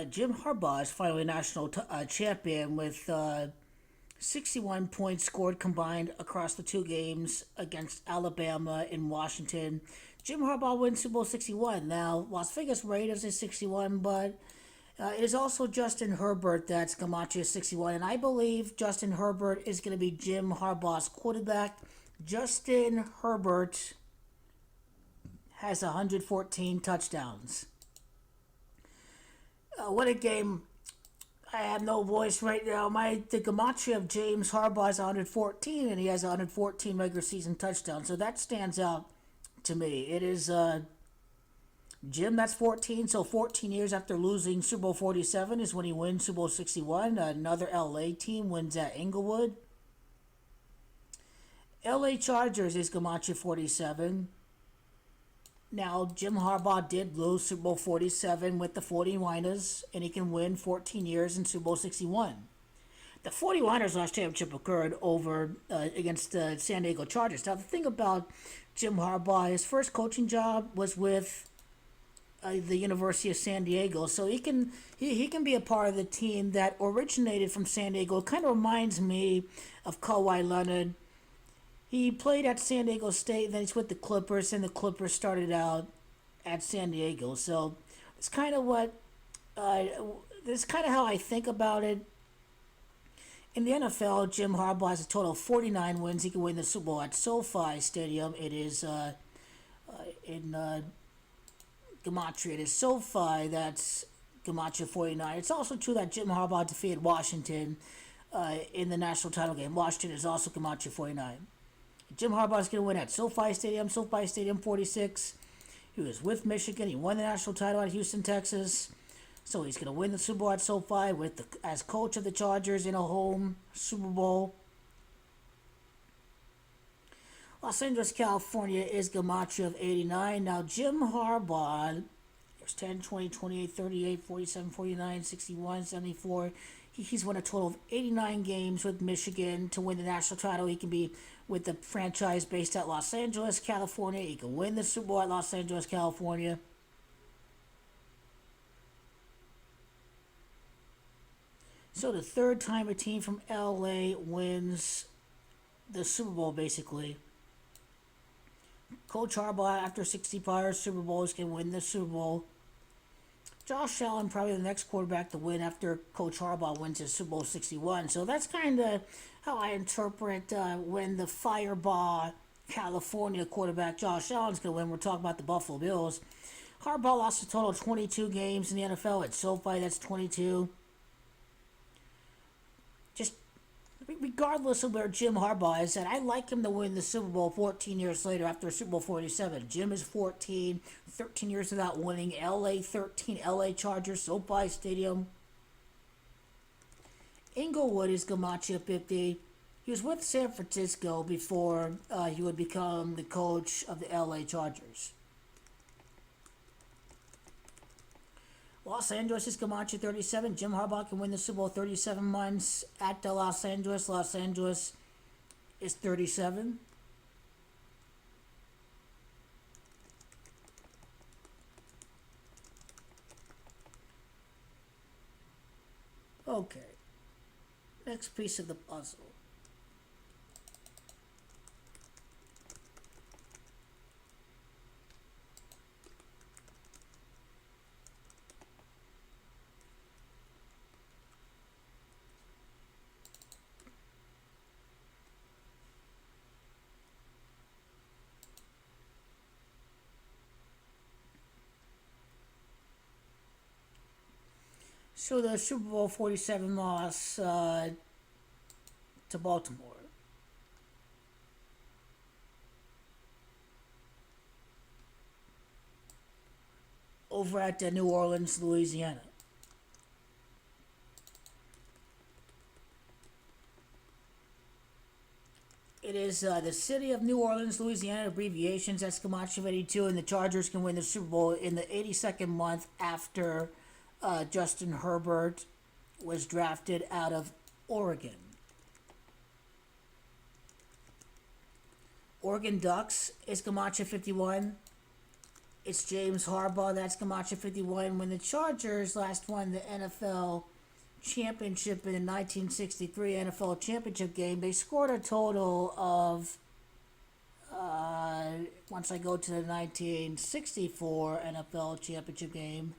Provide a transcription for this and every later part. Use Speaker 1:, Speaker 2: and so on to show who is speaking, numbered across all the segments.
Speaker 1: Jim Harbaugh is finally a national champion with 61 points scored combined across the two games against Alabama and Washington. Jim Harbaugh wins Super Bowl 61. Now, Las Vegas Raiders is 61, but it is also Justin Herbert that's Gamache 61, and I believe Justin Herbert is going to be Jim Harbaugh's quarterback. Justin Herbert has 114 touchdowns. What a game. I have no voice right now. The Gamache of James Harbaugh is 114, and he has 114 regular season touchdowns, so that stands out to me. It is Jim, that's 14. So 14 years after losing Super Bowl 47 is when he wins Super Bowl 61. Another LA team wins at Inglewood. LA Chargers is Gamache 47. Now, Jim Harbaugh did lose Super Bowl 47 with the 49ers, and he can win 14 years in Super Bowl 61. The 49ers last championship occurred over against the San Diego Chargers. Now, the thing about Jim Harbaugh, his first coaching job was with the University of San Diego, so he can be a part of the team that originated from San Diego. It kind of reminds me of Kawhi Leonard. He played at San Diego State, then he's with the Clippers, and the Clippers started out at San Diego. So it's kind of this is kind of how I think about it. In the NFL, Jim Harbaugh has a total of 49 wins. He can win the Super Bowl at SoFi Stadium. It is in Gematria. It is SoFi, that's Gematria 49. It's also true that Jim Harbaugh defeated Washington in the national title game. Washington is also Gematria 49. Jim Harbaugh is going to win at SoFi Stadium 46. He was with Michigan. He won the national title at Houston, Texas. So he's going to win the Super Bowl at SoFi as coach of the Chargers in a home Super Bowl. Los Angeles, California is Gematria of 89. Now, Jim Harbaugh, there's 10, 20, 28, 38, 47, 49, 61, 74. He's won a total of 89 games with Michigan to win the national title. He can be with the franchise based at Los Angeles, California. He can win the Super Bowl at Los Angeles, California. So the third time a team from LA wins the Super Bowl, basically. Coach Harbaugh, after 65 Super Bowls, can win the Super Bowl. Josh Allen, probably the next quarterback to win after Coach Harbaugh wins his Super Bowl 61. So that's kind of how I interpret when the Fireball California quarterback Josh Allen's going to win. We're talking about the Buffalo Bills. Harbaugh lost a total of 22 games in the NFL at SoFi. That's 22. Just regardless of where Jim Harbaugh is at, I like him to win the Super Bowl 14 years later after Super Bowl 47. Jim is 14, 13 years without winning. LA 13, LA Chargers, SoFi Stadium. Inglewood is Gamache 50. He was with San Francisco before he would become the coach of the LA Chargers. Los Angeles is Gamache 37. Jim Harbaugh can win the Super Bowl 37 months at Los Angeles. Los Angeles is 37. Okay. Next piece of the puzzle. So the Super Bowl 47 loss to Baltimore. Over at New Orleans, Louisiana. It is the city of New Orleans, Louisiana, abbreviations, that's Gamache 82, and the Chargers can win the Super Bowl in the 82nd month after Justin Herbert was drafted out of Oregon. Oregon Ducks is Gamache 51. It's James Harbaugh. That's Camacho 51. When the Chargers last won the NFL championship in the 1963 NFL championship game, they scored a total of, once I go to the 1964 NFL championship game,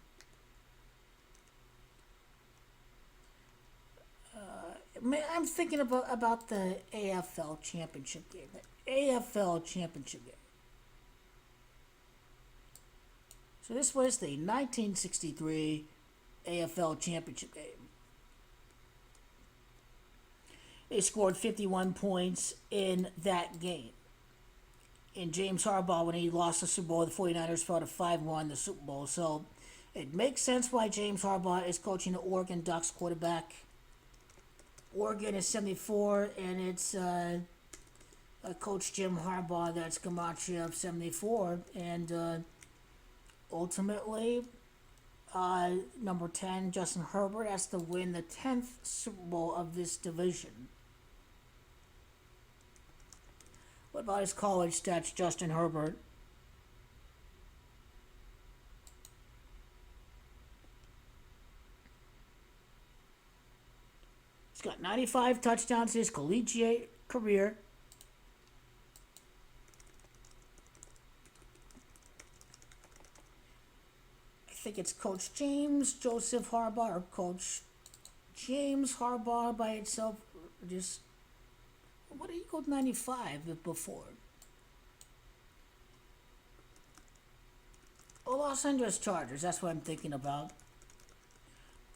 Speaker 1: I'm thinking about the AFL championship game. The AFL championship game. So this was the 1963 AFL championship game. They scored 51 points in that game. And James Harbaugh, when he lost the Super Bowl, the 49ers fell to 5-1 the Super Bowl. So it makes sense why James Harbaugh is coaching the Oregon Ducks quarterback. Oregon is 74, and it's Coach Jim Harbaugh that's Camacho of 74. And ultimately, number 10, Justin Herbert, has to win the 10th Super Bowl of this division. What about his college stats, Justin Herbert? He's got 95 touchdowns in his collegiate career. I think it's Coach James Joseph Harbaugh or Coach James Harbaugh by itself. Just, what did he go 95 before? Oh, Los Angeles Chargers. That's what I'm thinking about.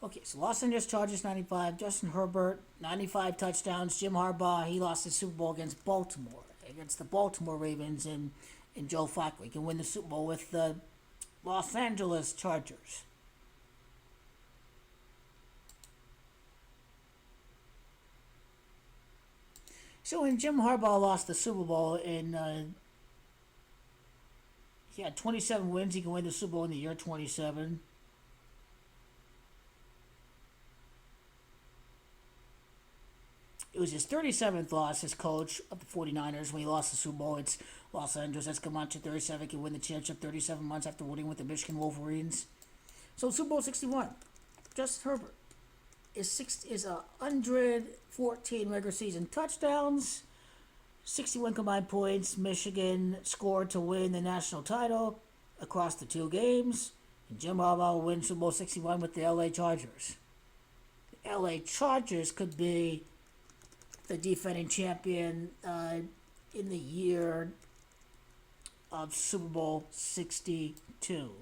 Speaker 1: Okay, so Los Angeles Chargers 95, Justin Herbert 95 touchdowns. Jim Harbaugh, he lost the Super Bowl against Baltimore, against the Baltimore Ravens, and Joe Flacco. He can win the Super Bowl with the Los Angeles Chargers. So when Jim Harbaugh lost the Super Bowl he had 27 wins. He can win the Super Bowl in the year 27. It was his 37th loss as coach of the 49ers when he lost the Super Bowl. It's Los Angeles. That's Camacho 37. Can win the championship 37 months after winning with the Michigan Wolverines. So Super Bowl 61. Justin Herbert is 114 regular season touchdowns, 61 combined points. Michigan scored to win the national title across the two games. And Jim Harbaugh will win Super Bowl 61 with the LA Chargers. The LA Chargers could be the defending champion in the year of Super Bowl 62.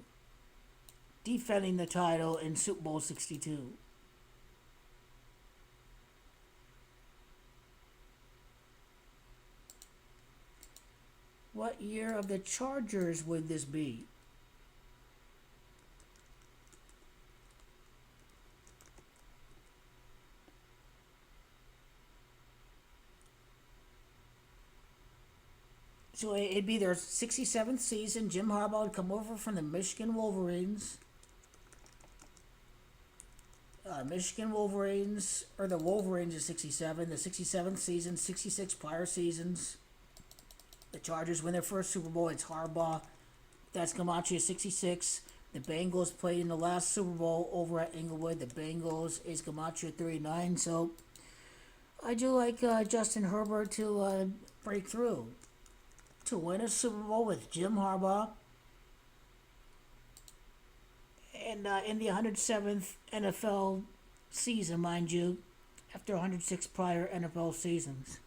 Speaker 1: Defending the title in Super Bowl 62. What year of the Chargers would this be? So it'd be their 67th season. Jim Harbaugh would come over from the Michigan Wolverines. Michigan Wolverines, or the Wolverines is 67. The 67th season, 66 prior seasons. The Chargers win their first Super Bowl. It's Harbaugh. That's Camacho 66. The Bengals played in the last Super Bowl over at Inglewood. The Bengals is Camacho 39. So I do like Justin Herbert to break through, to win a Super Bowl with Jim Harbaugh. And in the 107th NFL season, mind you, after 106 prior NFL seasons.